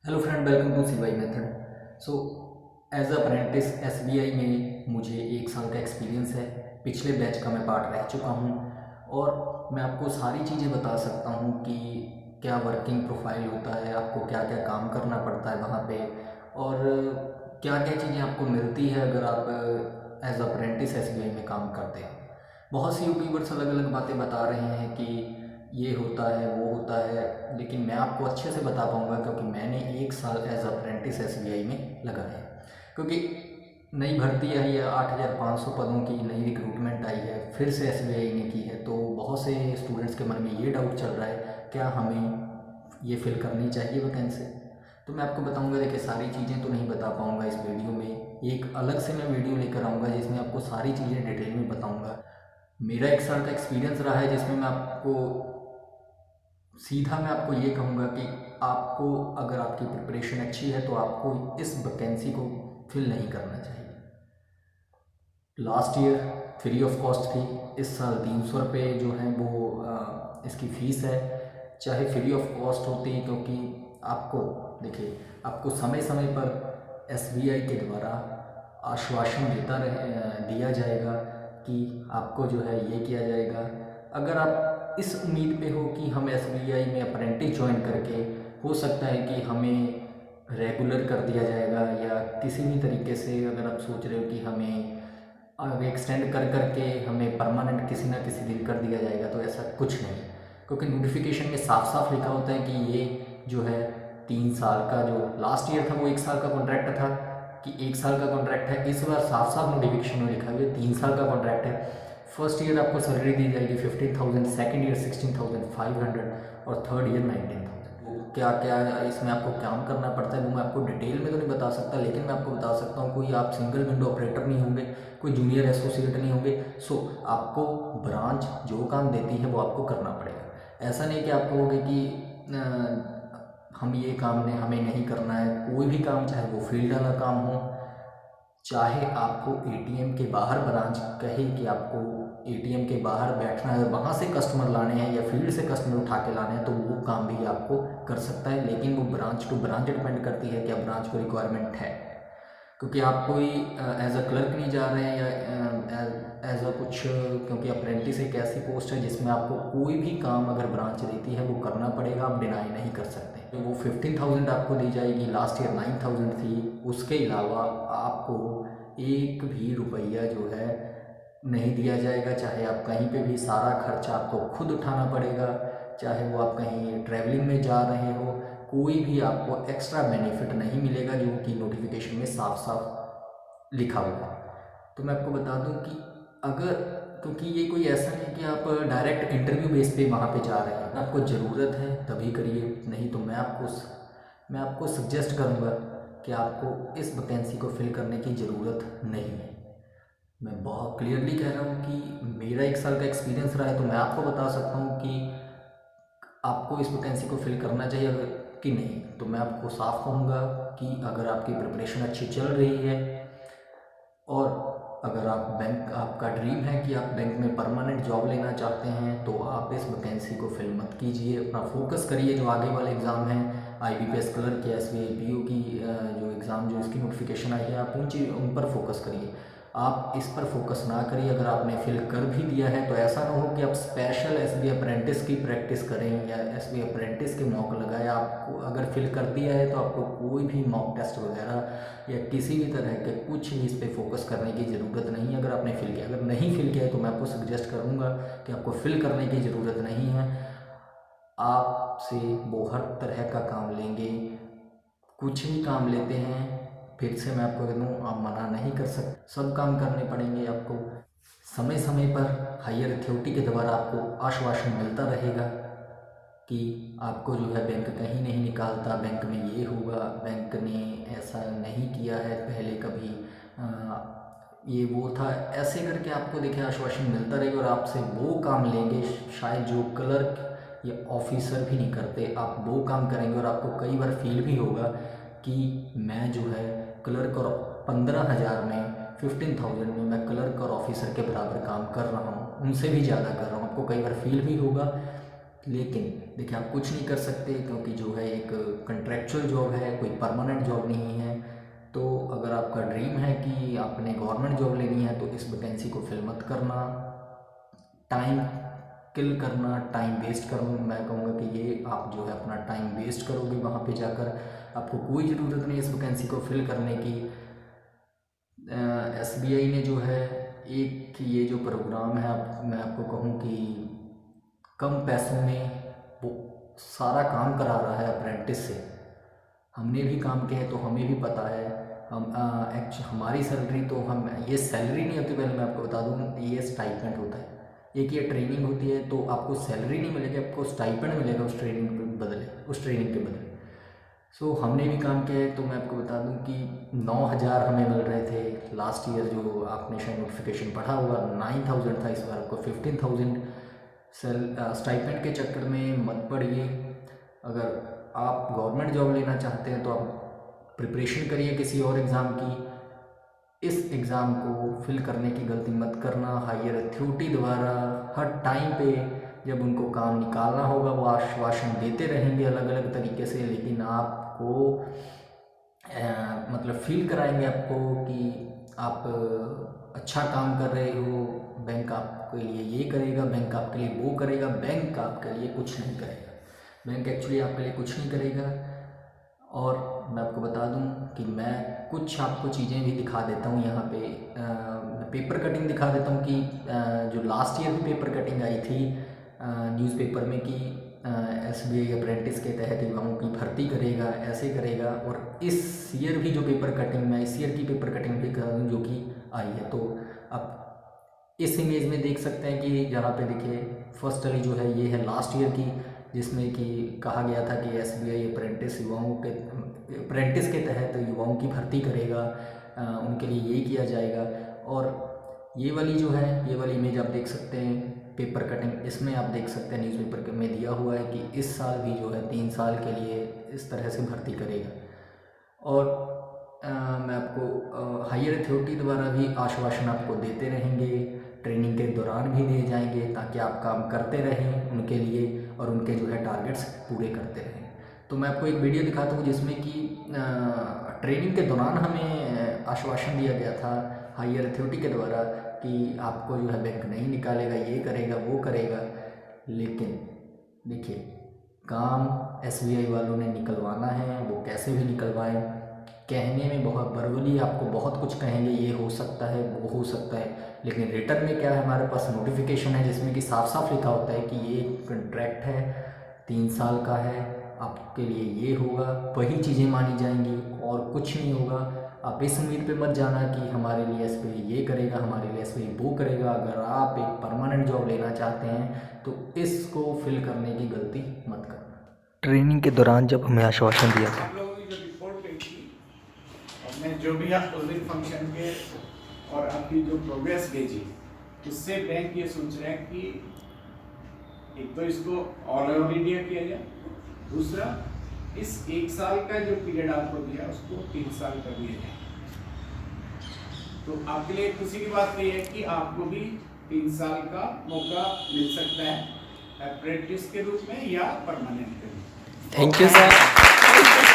Hello friend, welcome to CY method. So as apprentice SBI में मुझे 1 साल का एक्सपीरियंस है। पिछले बैच का मैं पार्ट रह चुका हूँ और मैं आपको सारी चीज़ें बता सकता हूँ कि क्या वर्किंग प्रोफाइल होता है, आपको क्या क्या काम करना पड़ता है वहाँ पे, और क्या क्या चीज़ें आपको मिलती है अगर आप एज अप्रेंटिस एसबीआई में काम करते हैं। बहुत सी यूट्यूबर्स अलग अलग बातें बता रहे हैं कि ये होता है वो होता है, लेकिन मैं आपको अच्छे से बता पाऊँगा क्योंकि मैंने 1 साल एज अप्रेंटिस एसबीआई में लगाया है। क्योंकि नई भर्ती आई है, 8,500 पदों की नई रिक्रूटमेंट आई है, फिर से एसबीआई ने की है, तो बहुत से स्टूडेंट्स के मन में ये डाउट चल रहा है क्या हमें ये फिल करनी चाहिए वैकेंसी। तो मैं आपको बताऊंगा। देखिए, सारी चीज़ें तो नहीं बता पाऊंगा इस वीडियो में, एक अलग से मैं वीडियो लेकर आऊँगा जिसमें आपको सारी चीज़ें डिटेल में बताऊँगा। मेरा 1 साल का एक्सपीरियंस रहा है जिसमें मैं आपको ये कहूँगा कि आपको, अगर आपकी प्रिपरेशन अच्छी है तो आपको इस वैकेंसी को फिल नहीं करना चाहिए। Last year free of cost थी, इस साल 300 रुपये जो है वो इसकी फ़ीस है। चाहे फ्री ऑफ कॉस्ट होती, क्योंकि आपको, देखिए, आपको समय समय पर एसबीआई के द्वारा आश्वासन दिया जाएगा कि आपको जो है ये किया जाएगा। अगर आप इस उम्मीद पे हो कि हम एसबीआई में अप्रेंटिस ज्वाइन करके हो सकता है कि हमें रेगुलर कर दिया जाएगा, या किसी भी तरीके से अगर आप सोच रहे हो कि हमें आगे एक्सटेंड कर करके हमें परमानेंट किसी ना किसी दिन कर दिया जाएगा, तो ऐसा कुछ नहीं। क्योंकि नोटिफिकेशन में साफ साफ लिखा होता है कि ये जो है 3 साल का, जो लास्ट ईयर था वो 1 साल का कॉन्ट्रैक्ट था कि 1 साल का कॉन्ट्रैक्ट है। इस बार साफ साफ नोटिफिकेशन में लिखा हुआ है 3 साल का कॉन्ट्रैक्ट है। फर्स्ट ईयर आपको सैलरी दी जाएगी 15,000, सेकेंड ईयर 16,500 और थर्ड ईयर 19,000। क्या क्या इसमें आपको काम करना पड़ता है वो मैं आपको डिटेल में तो नहीं बता सकता, लेकिन मैं आपको बता सकता हूँ कोई आप सिंगल विंडो ऑपरेटर नहीं होंगे, कोई जूनियर एसोसिएट नहीं होंगे। सो आपको ब्रांच जो काम देती है वो आपको करना पड़ेगा। ऐसा नहीं कि आप कहोगे कि हम ये काम ने हमें नहीं करना है। कोई भी काम, चाहे वो फील्ड वाला काम हो, चाहे आपको एटीएम के बाहर ब्रांच कहे कि आपको एटीएम के बाहर बैठना है, वहाँ से कस्टमर लाने हैं या फील्ड से कस्टमर उठा के लाने हैं, तो वो काम भी आपको कर सकता है। लेकिन वो ब्रांच टू ब्रांच डिपेंड करती है कि ब्रांच को रिक्वायरमेंट है। क्योंकि आप कोई एज अ क्लर्क नहीं जा रहे हैं या एज अ कुछ, क्योंकि अप्रेंटिस एक ऐसी पोस्ट है जिसमें आपको कोई भी काम अगर ब्रांच देती है वो करना पड़ेगा, आप डिनाई नहीं कर सकते। तो वो 15,000 आपको दी जाएगी, लास्ट ईयर 9,000 थी। उसके अलावा आपको एक भी रुपया जो है नहीं दिया जाएगा। चाहे आप कहीं पे भी, सारा खर्चा आपको खुद उठाना पड़ेगा। चाहे वो आप कहीं ट्रैवलिंग में जा रहे हो, कोई भी आपको एक्स्ट्रा बेनिफिट नहीं मिलेगा, जो कि नोटिफिकेशन में साफ साफ लिखा हुआ है। तो मैं आपको बता दूं कि अगर, क्योंकि ये कोई ऐसा नहीं कि आप डायरेक्ट इंटरव्यू बेस पे वहाँ पे जा रहे हैं, आपको ज़रूरत है तभी करिए, नहीं तो मैं आपको सजेस्ट करूँगा कि आपको इस वैकेंसी को फिल करने की ज़रूरत नहीं है। मैं बहुत क्लियरली कह रहा हूँ कि मेरा 1 साल का एक्सपीरियंस रहा है, तो मैं आपको बता सकता हूँ कि आपको इस वैकेंसी को फिल करना चाहिए अगर कि नहीं। तो मैं आपको साफ कहूँगा कि अगर आपकी प्रिपरेशन अच्छी चल रही है और अगर आपका ड्रीम है कि आप बैंक में परमानेंट जॉब लेना चाहते हैं, तो आप इस वैकेंसी को फिल मत कीजिए। अपना फोकस करिए जो आगे वाले एग्ज़ाम हैं, आईबीपीएस क्लर्क या एसबीआई पीओ की जो एग्ज़ाम, जो इसकी नोटिफिकेशन आई है, आप उन पर फोकस करिए। आप इस पर फोकस ना करिए। अगर आपने फिल कर भी दिया है तो ऐसा ना हो कि आप स्पेशल एसबीआई अप्रेंटिस की प्रैक्टिस करें या एसबीआई अप्रेंटिस के मॉक लगाए। आपको अगर फिल कर दिया है तो आपको कोई भी मॉक टेस्ट वगैरह या किसी भी तरह के कुछ भी इस पर फोकस करने की ज़रूरत नहीं है। अगर आपने फिल किया, अगर नहीं फिल किया है तो मैं आपको सजेस्ट करूँगा कि आपको फिल करने की ज़रूरत नहीं है। आपसे वो हर तरह का काम लेंगे, कुछ भी काम लेते हैं। फिर से मैं आपको कह दूँ, आप मना नहीं कर सकते, सब काम करने पड़ेंगे आपको। समय समय पर हायर अथॉरिटी के द्वारा आपको आश्वासन मिलता रहेगा कि आपको जो है बैंक कहीं नहीं निकालता, बैंक में ये होगा, बैंक ने ऐसा नहीं किया है पहले कभी, ये वो था, ऐसे करके आपको देखिए आश्वासन मिलता रहेगा और आपसे वो काम लेंगे शायद जो क्लर्क या ऑफिसर भी नहीं करते। आप वो काम करेंगे और आपको कई बार फील भी होगा कि मैं जो है क्लर्क और 15,000 में, 15,000 में मैं क्लर्क और ऑफिसर के बराबर काम कर रहा हूँ, उनसे भी ज़्यादा कर रहा हूँ। आपको कई बार फील भी होगा। लेकिन देखिए आप कुछ नहीं कर सकते क्योंकि जो है एक कंट्रैक्चुअल जॉब है, कोई परमानेंट जॉब नहीं है। तो अगर आपका ड्रीम है कि आपने गवर्नमेंट जॉब लेनी है तो इस वैकेंसी को फिल मत करना, टाइम किल करना, टाइम वेस्ट करना। मैं कहूँगा कि ये आप जो है अपना टाइम वेस्ट करोगे वहाँ पे जाकर, आपको कोई ज़रूरत नहीं इस वैकेंसी को फिल करने की। SBI ने जो है एक ये जो प्रोग्राम है, मैं आपको कहूँ कि कम पैसों में वो सारा काम करा रहा है अप्रेंटिस से। हमने भी काम किया है तो हमें भी पता है। हम हमारी सैलरी तो हम ये सैलरी नहीं होती, पहले मैं आपको बता दूँ, ये स्टाइपेंड होता है। एक ये ट्रेनिंग होती है तो आपको सैलरी नहीं मिलेगी, आपको स्टाइपेंड मिलेगा उस ट्रेनिंग के बदले। सो हमने भी काम किया है तो मैं आपको बता दूं कि 9,000 हमें मिल रहे थे लास्ट ईयर, जो आपने शायद नोटिफिकेशन पढ़ा होगा। 9,000 था, इस बार आपको 15,000। स्टाइपेंड के चक्कर में मत पड़िए। अगर आप गवर्नमेंट जॉब लेना चाहते हैं तो आप प्रिपरेशन करिए किसी और एग्ज़ाम की। इस एग्ज़ाम को फिल करने की गलती मत करना। हायर अथॉरिटी द्वारा हर टाइम पे जब उनको काम निकालना होगा वो आश्वासन देते रहेंगे अलग अलग तरीके से, लेकिन आपको मतलब फील कराएंगे आपको कि आप अच्छा काम कर रहे हो, बैंक आपके लिए ये करेगा, बैंक आपके लिए वो करेगा। बैंक आपके लिए कुछ नहीं करेगा, बैंक एक्चुअली आपके लिए कुछ नहीं करेगा। और मैं आपको बता दूं कि मैं कुछ आपको चीज़ें भी दिखा देता हूं यहाँ पे। पेपर कटिंग दिखा देता हूं कि जो लास्ट ईयर भी पेपर कटिंग आई थी न्यूज़पेपर में कि SBI अप्रेंटिस के तहत युवाओं की भर्ती करेगा, ऐसे करेगा। और इस ईयर भी जो पेपर कटिंग में, इस ईयर की पेपर कटिंग भी करा दूँ जो कि आई है। तो आप इस इमेज में देख सकते हैं कि जहाँ पे देखिए फर्स्ट वाली जो है ये है लास्ट ईयर की, जिसमें कि कहा गया था कि SBI अप्रेंटिस के तहत युवाओं की भर्ती करेगा, उनके लिए ये किया जाएगा। और ये वाली जो है, ये वाली इमेज आप देख सकते हैं पेपर कटिंग, इसमें आप देख सकते हैं न्यूज़पेपर में दिया हुआ है कि इस साल भी जो है 3 साल के लिए इस तरह से भर्ती करेगा। और मैं आपको हायर अथॉरिटी द्वारा भी आश्वासन आपको देते रहेंगे, ट्रेनिंग के दौरान भी दिए जाएंगे ताकि आप काम करते रहें उनके लिए और उनके जो है टारगेट्स पूरे करते रहें। तो मैं आपको एक वीडियो दिखाता हूँ जिसमें कि ट्रेनिंग के दौरान हमें आश्वासन दिया गया था हायर अथॉरिटी के द्वारा कि आपको जो है बैंक नहीं निकालेगा, ये करेगा, वो करेगा। लेकिन देखिए काम SBI वालों ने निकलवाना है, वो कैसे भी निकलवाएं। कहने में बहुत वर्बली आपको बहुत कुछ कहेंगे, ये हो सकता है, वो हो सकता है, लेकिन रिटर्न में क्या है, हमारे पास नोटिफिकेशन है जिसमें कि साफ साफ लिखा होता है कि ये कॉन्ट्रैक्ट है, 3 साल का है, आपके लिए ये होगा, वही चीज़ें मानी जाएंगी और कुछ नहीं होगा। आप इस उम्मीद पे मत जाना कि हमारे लिए SBI ये करेगा, हमारे लिए SBI वो करेगा। अगर आप एक परमानेंट जॉब लेना चाहते हैं तो इसको फिल करने की गलती मत करना। ट्रेनिंग के दौरान जब हमें आश्वासन दिया था, आप लोगों की जो रिपोर्ट गई थी और मैं जो भी आप उस दिन फंक्शन के और आपकी जो प्रोग्रेस भेजी, उससे बैंक ये सोच रहे हैं कि एक तो इसको ऑल ओवर इंडिया किया जाए, दूसरा इस 1 साल का जो पीरियड आपको दिया उसको 3 साल कर दिया जाए। तो आपके लिए खुशी की बात ये है कि आपको भी 3 साल का मौका मिल सकता है अप्रेंटिस के रूप में या परमानेंट के रूप में। Thank you sir.